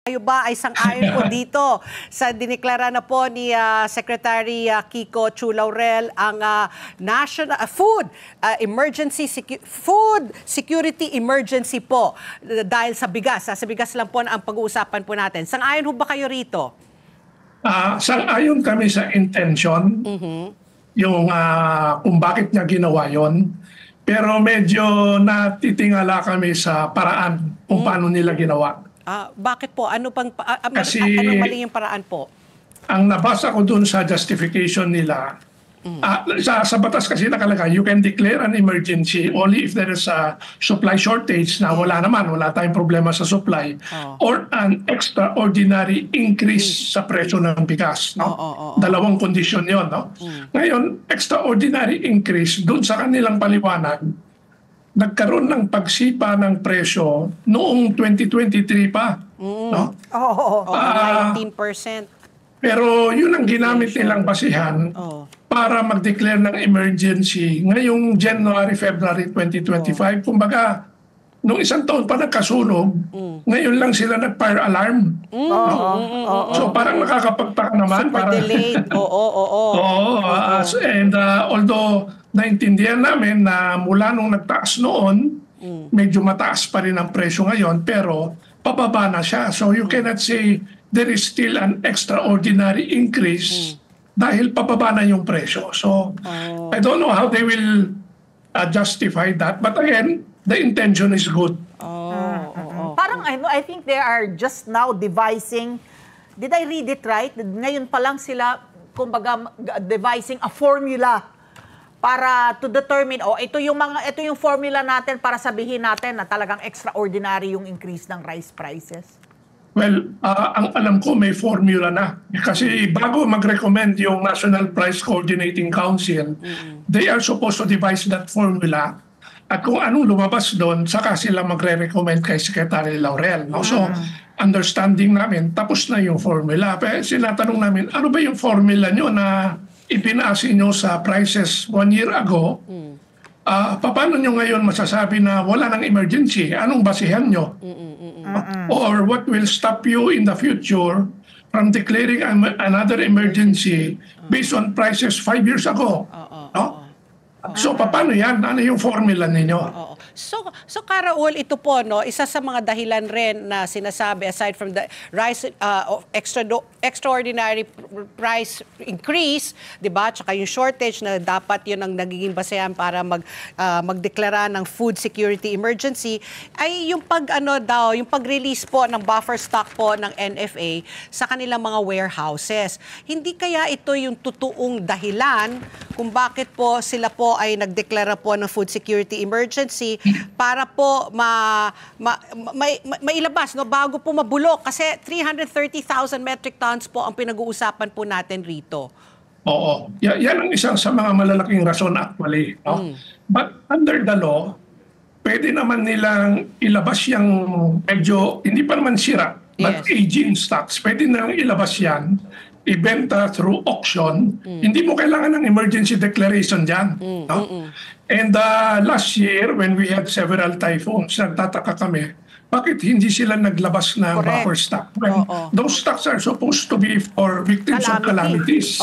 Kayo ba ay sang-ayon po dito sa dineklara na po ni Secretary Kiko Chu Laurel ang National Food Security Emergency po dahil sa bigas. Sa bigas lang po ang pag-uusapan po natin. Sang-ayon ho ba kayo rito? Sang-ayon kami sa intention, yung kung bakit niya ginawa yon. Pero medyo natitingala kami sa paraan kung paano nila ginawa. Bakit po? Ano Kasi anong mali yung paraan po? Ang nabasa ko dun sa justification nila, sa batas kasi nakalagay, you can declare an emergency only if there is a supply shortage na wala tayong problema sa supply, or an extraordinary increase sa presyo ng bigas. Dalawang kondisyon yun. Ngayon, extraordinary increase, dun sa kanilang paliwanag, nagkaroon ng pagsipa ng presyo noong 2023 pa. 19%. Pero yun ang ginamit nilang basihan para mag-declare ng emergency ngayong January, February 2025. Kumbaga, nung isang taon pa nagkasunog, ngayon lang sila nag-fire alarm. So parang nakakapagtaka naman. Super delayed. And although naintindihan namin na mula nung nagtaas noon, medyo mataas pa rin ang presyo ngayon, pero pababa na siya. So you cannot say there is still an extraordinary increase dahil pababa na yung presyo. So I don't know how they will justify that. But again, the intention is good. Parang I think they are just now devising, did I read it right? Ngayon pa lang sila, kumbaga, devising a formula para to determine, ito yung formula natin para sabihin natin na talagang extraordinary yung increase ng rice prices. Well, ang alam ko may formula na. Kasi bago mag-recommend yung National Price Coordinating Council, they are supposed to devise that formula. At kung anong lumabas doon, saka sila magre-recommend kay Secretary Laurel. So, understanding namin, tapos na yung formula. Pero sinatanong namin, ano ba yung formula nyo na ipinasi nyo sa prices 1 year ago? Paano nyo ngayon masasabi na wala ng emergency? Anong basihan nyo? Or what will stop you in the future from declaring another emergency based on prices 5 years ago? So paano yan? Ano yung formula ninyo? So Karaul, ito po isa sa mga dahilan rin na sinasabi aside from the rise extraordinary price increase, 'di ba? Tsaka yung shortage na dapat 'yun ang nagiging basehan para magdeklara ng food security emergency ay yung yung pag-release po ng buffer stock po ng NFA sa kanilang mga warehouses. Hindi kaya ito yung totoong dahilan kung bakit po sila po ay nagdeklara po ng food security emergency para po mailabas bago po mabulok kasi 330,000 metric tons po ang pinag-uusapan po natin rito. Oo. Yan ang isang sa mga malalaking rason actually. But under the law, pwede naman nilang ilabas yung medyo, hindi pa naman sira, but aging stocks. Pwede nilang ilabas yan, ibenta through auction. Hindi mo kailangan ng emergency declaration dyan. And last year, when we had several typhoons, nagtataka kami, bakit hindi sila naglabas ng buffer stock? When those stocks are supposed to be for victims of calamities.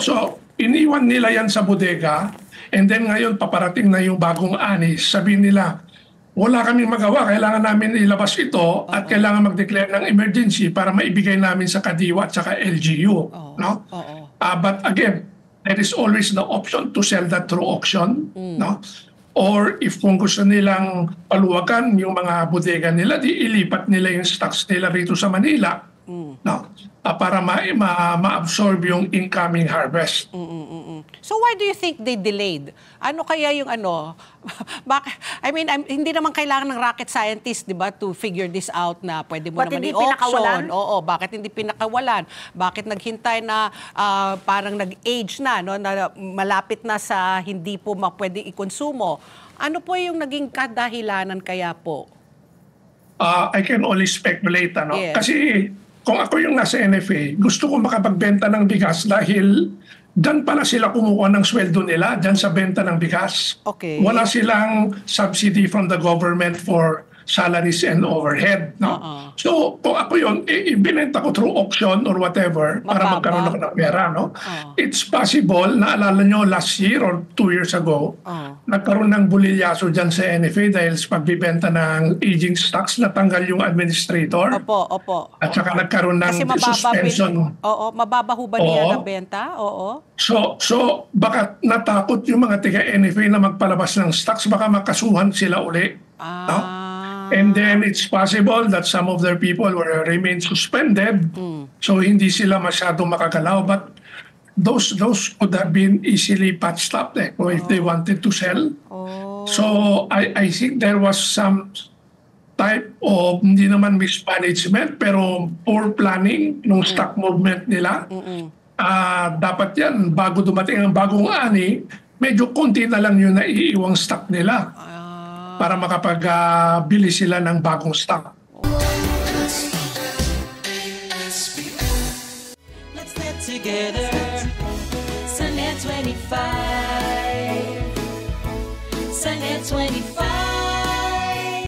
So, iniwan nila yan sa bodega, and then ngayon paparating na yung bagong anis. Sabihin nila, wala kaming magawa, kailangan namin ilabas ito at kailangan mag-declare ng emergency para maibigay namin sa Kadiwa at saka LGU. But again, there is always the option to sell that through auction. Or if kung gusto nilang paluwagan yung mga bodega nila, di ilipat nila yung stocks nila rito sa Manila. Para ma-absorb yung incoming harvest. So why do you think they delayed? Ano kaya yung hindi naman kailangan ng rocket scientist, 'di ba, to figure this out na pwede mo naman i-auction. Bakit hindi pinakawalan? Bakit naghintay na parang nag-age na, na malapit na sa hindi po pwede i-konsumo? Ano po yung naging kadahilanan kaya po? I can only speculate, Kasi kung ako yung nasa NFA, gusto ko makapagbenta ng bigas dahil dyan pala sila kumuha ng sweldo nila, dyan sa benta ng bigas. Wala silang subsidy from the government for salaries and overhead. No? So kung ako yun, ibinenta ko through auction or whatever para Mababa. magkaroon ako ng pera. No? It's possible, naalala nyo last year or 2 years ago, nagkaroon ng bulilyaso dyan sa NFA dahil sa pagbibenta ng aging stocks, natanggal yung administrator. Opo. At saka nagkaroon ng Kasi suspension. mababa ho ba niya ang benta? Oo. So baka natakot yung mga tiga NFA na magpalabas ng stocks, baka makasuhan sila uli. No? And then it's possible that some of their people will remain suspended. So hindi sila masyadong makagalaw. But those could have been easily patched up if they wanted to sell. So I think there was some type of, hindi naman mismanagement, pero poor planning ng stock movement nila. Dapat yan, bago dumating ang bagong ani, medyo konti na lang yung naiiwang stock nila para makapagbili sila ng bagong stock. Let's get together. Sunday 25.